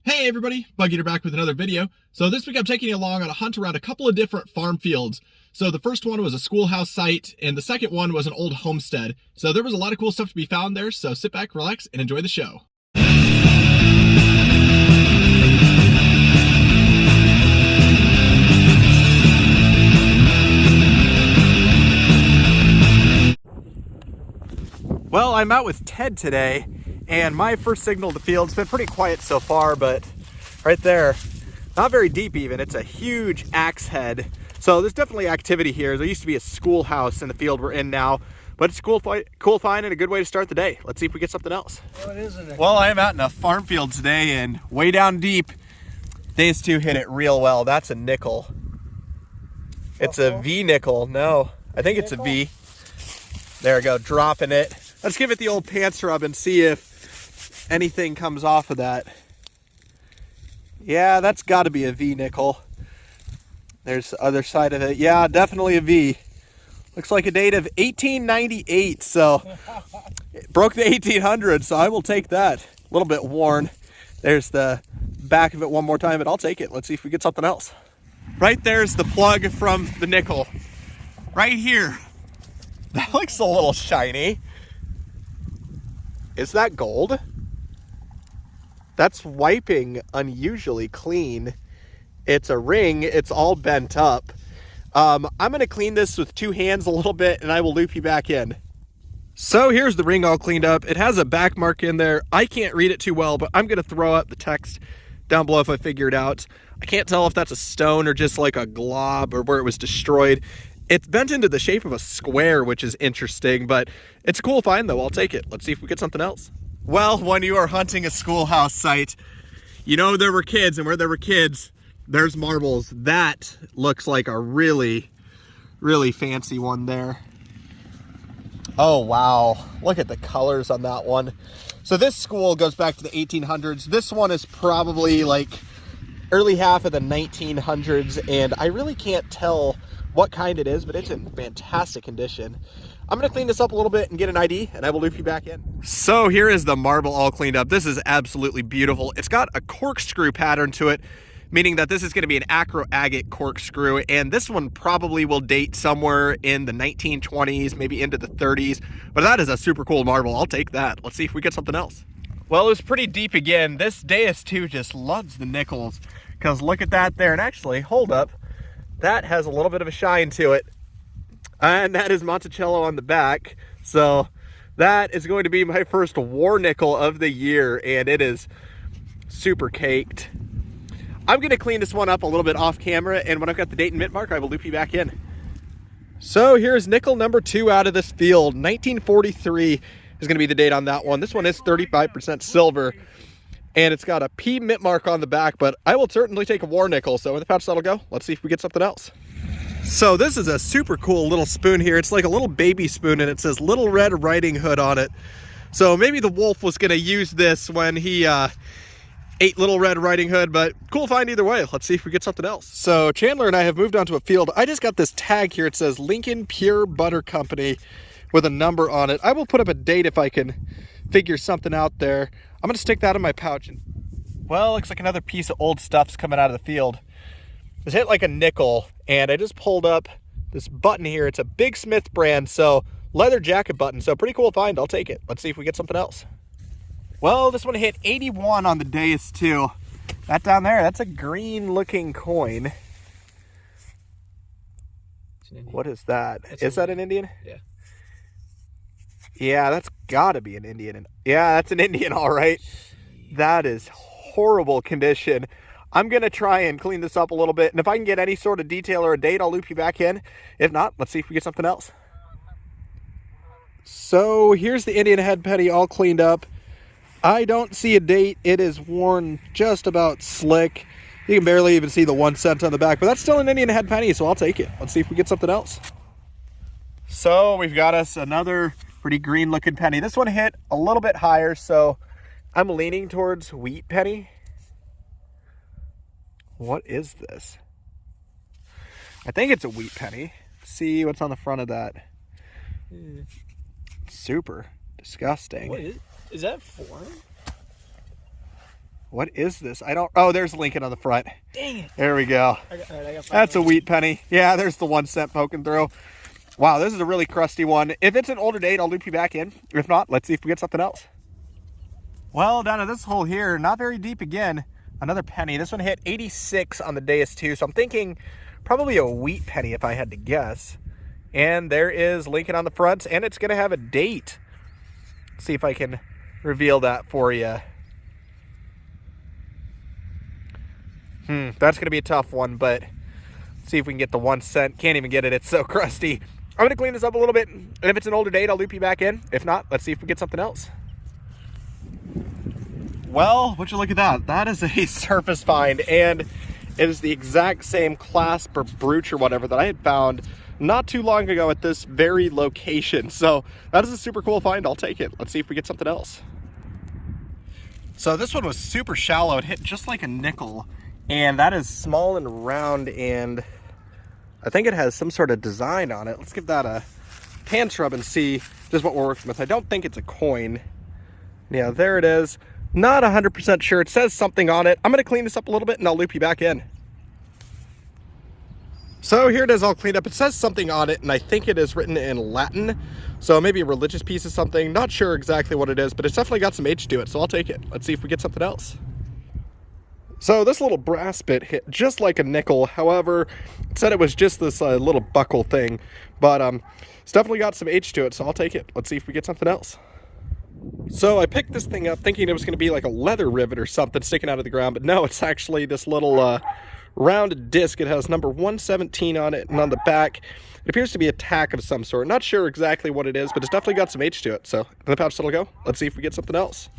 Hey everybody, Bug Eater back with another video. So this week I'm taking you along on a hunt around a couple of different farm fields. So the first one was a schoolhouse site, and the second one was an old homestead. So there was a lot of cool stuff to be found there, so sit back, relax, and enjoy the show. Well, I'm out with Ted today, and my first signal to the field's been pretty quiet so far, but right there, not very deep even, it's a huge axe head. So there's definitely activity here. There used to be a schoolhouse in the field we're in now, but it's a cool find and a good way to start the day. Let's see if we get something else. Oh, it isn't it? Well, I am out in a farm field today, and way down deep, these two hit it real well. That's a nickel. It's a V nickel. No, I think it's a V. There we go, dropping it. Let's give it the old pants rub and see if anything comes off of that. Yeah, that's got to be a V nickel. There's the other side of it. Yeah, definitely a V. Looks like a date of 1898, so it broke the 1800s, so I will take that. A little bit worn. There's the back of it one more time, but I'll take it. Let's see if we get something else. Right there's the plug from the nickel. Right here. That looks a little shiny. Is that gold? That's wiping unusually clean. It's a ring, it's all bent up. I'm gonna clean this with two hands a little bit and I will loop you back in. So here's the ring all cleaned up. It has a back mark in there. I can't read it too well, but I'm gonna throw up the text down below if I figure it out. I can't tell if that's a stone or just like a glob or where it was destroyed. It's bent into the shape of a square, which is interesting, but it's a cool find though. I'll take it. Let's see if we get something else. Well, when you are hunting a schoolhouse site, you know there were kids, and where there were kids, there's marbles. That looks like a really, really fancy one there. Oh, wow. Look at the colors on that one. So this school goes back to the 1800s. This one is probably like early half of the 1900s, and I really can't tell what kind it is, but it's in fantastic condition. I'm gonna clean this up a little bit and get an ID, and I will loop you back in. So here is the marble all cleaned up. This is absolutely beautiful. It's got a corkscrew pattern to it, meaning that this is gonna be an acro-agate corkscrew, and this one probably will date somewhere in the 1920s, maybe into the 30s, but that is a super cool marble. I'll take that. Let's see if we get something else. Well, it was pretty deep again. This Deus 2 just loves the nickels, because look at that there, and actually, hold up. That has a little bit of a shine to it. And that is Monticello on the back. So that is going to be my first war nickel of the year, and it is super caked. I'm gonna clean this one up a little bit off camera, and when I've got the date and mint mark, I will loop you back in. So here's nickel number 2 out of this field. 1943 is gonna be the date on that one. This one is 35% silver, and it's got a P mint mark on the back, but I will certainly take a war nickel. So where the pouch that'll go, let's see if we get something else. So this is a super cool little spoon here. It's like a little baby spoon, and it says Little Red Riding Hood on it. So maybe the wolf was gonna use this when he ate Little Red Riding Hood, but cool find either way. Let's see if we get something else. So Chandler and I have moved onto a field. I just got this tag here. It says Lincoln Pure Butter Company with a number on it. I will put up a date if I can figure something out there. I'm gonna stick that in my pouch. And well, looks like another piece of old stuff's coming out of the field. It's hit like a nickel, and I just pulled up this button here. It's a Big Smith brand, so leather jacket button. So pretty cool find. I'll take it. Let's see if we get something else. Well, this one hit 81 on the Deus 2. That down there, that's a green looking coin. What is that? Is that an Indian? Yeah. Yeah, that's gotta be an Indian. Yeah, that's an Indian, all right. That is horrible condition. I'm gonna try and clean this up a little bit, and if I can get any sort of detail or a date, I'll loop you back in. If not, let's see if we get something else. So here's the Indian head penny all cleaned up. I don't see a date. It is worn just about slick. You can barely even see the 1 cent on the back, but that's still an Indian head penny, so I'll take it. Let's see if we get something else. So we've got us another pretty green looking penny. This one hit a little bit higher, so I'm leaning towards wheat penny. What is this? I think it's a wheat penny. Let's see what's on the front of that. Super disgusting. What is that foreign? What is this? I don't... Oh, there's Lincoln on the front. Dang it. There we go. That's a wheat penny. Yeah, there's the 1 cent poking through. Wow, this is a really crusty one. If it's an older date, I'll loop you back in. If not, let's see if we get something else. Well, down to this hole here, not very deep again. Another penny. This one hit 86 on the Deus too, so I'm thinking probably a wheat penny if I had to guess. And there is Lincoln on the front, and it's going to have a date. Let's see if I can reveal that for you. That's going to be a tough one, but let's see if we can get the 1 cent. Can't even get it. It's so crusty. I'm going to clean this up a little bit, and if it's an older date, I'll loop you back in. If not, let's see if we get something else. Well, would you look at that? That is a surface find, and it is the exact same clasp or brooch or whatever that I had found not too long ago at this very location. So that is a super cool find. I'll take it. Let's see if we get something else. So this one was super shallow. It hit just like a nickel, and that is small and round, and I think it has some sort of design on it. Let's give that a pan scrub and see just what we're working with. I don't think it's a coin. Yeah, there it is. Not 100% sure. It says something on it. I'm going to clean this up a little bit and I'll loop you back in. So here it is all cleaned up. It says something on it, and I think it is written in Latin. So maybe a religious piece of something. Not sure exactly what it is, but it's definitely got some H to it, so I'll take it. Let's see if we get something else. So this little brass bit hit just like a nickel. However, it said it was just this little buckle thing, but it's definitely got some H to it, so I'll take it. Let's see if we get something else. So I picked this thing up thinking it was going to be like a leather rivet or something sticking out of the ground, but no, it's actually this little rounded disc. It has number 117 on it, and on the back it appears to be a tack of some sort. Not sure exactly what it is, but it's definitely got some H to it. So in the pouch that'll go. Let's see if we get something else.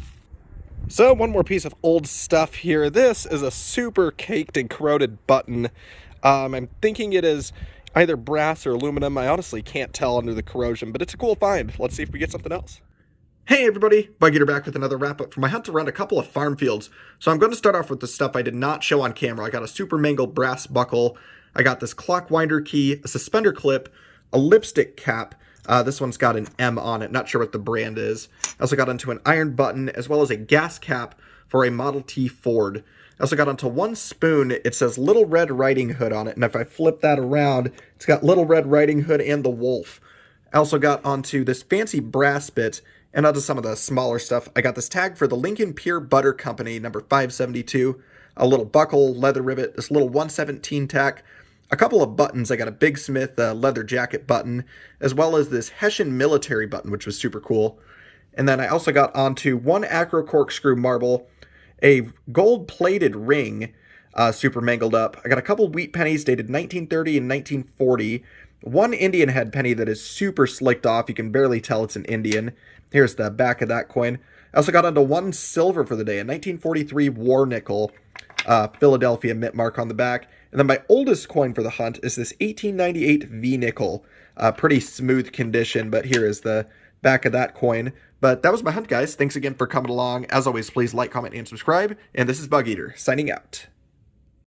So one more piece of old stuff here. This is a super caked and corroded button. I'm thinking it is either brass or aluminum. I honestly can't tell under the corrosion, but it's a cool find. Let's see if we get something else. Hey everybody, Bug Eater back with another wrap-up for my hunt around a couple of farm fields. So I'm going to start off with the stuff I did not show on camera. I got a super mangled brass buckle, I got this clock winder key, a suspender clip, a lipstick cap. This one's got an M on it, not sure what the brand is. I also got onto an iron button, as well as a gas cap for a Model T Ford. I also got onto one spoon. It says Little Red Riding Hood on it, and if I flip that around, it's got Little Red Riding Hood and the wolf. I also got onto this fancy brass bit, and onto some of the smaller stuff. I got this tag for the Lincoln Pure Butter Company, number 572, a little buckle, leather rivet, this little 117 tack, a couple of buttons. I got a Big Smith leather jacket button, as well as this Hessian military button, which was super cool. And then I also got onto one acro corkscrew marble, a gold-plated ring, super mangled up. I got a couple wheat pennies dated 1930 and 1940, one Indian head penny that is super slicked off. You can barely tell it's an Indian. Here's the back of that coin. I also got onto one silver for the day, a 1943 war nickel, Philadelphia mint mark on the back. And then my oldest coin for the hunt is this 1898 V nickel. Pretty smooth condition, but here is the back of that coin. But that was my hunt, guys. Thanks again for coming along. As always, please like, comment, and subscribe. And this is Bug Eater, signing out.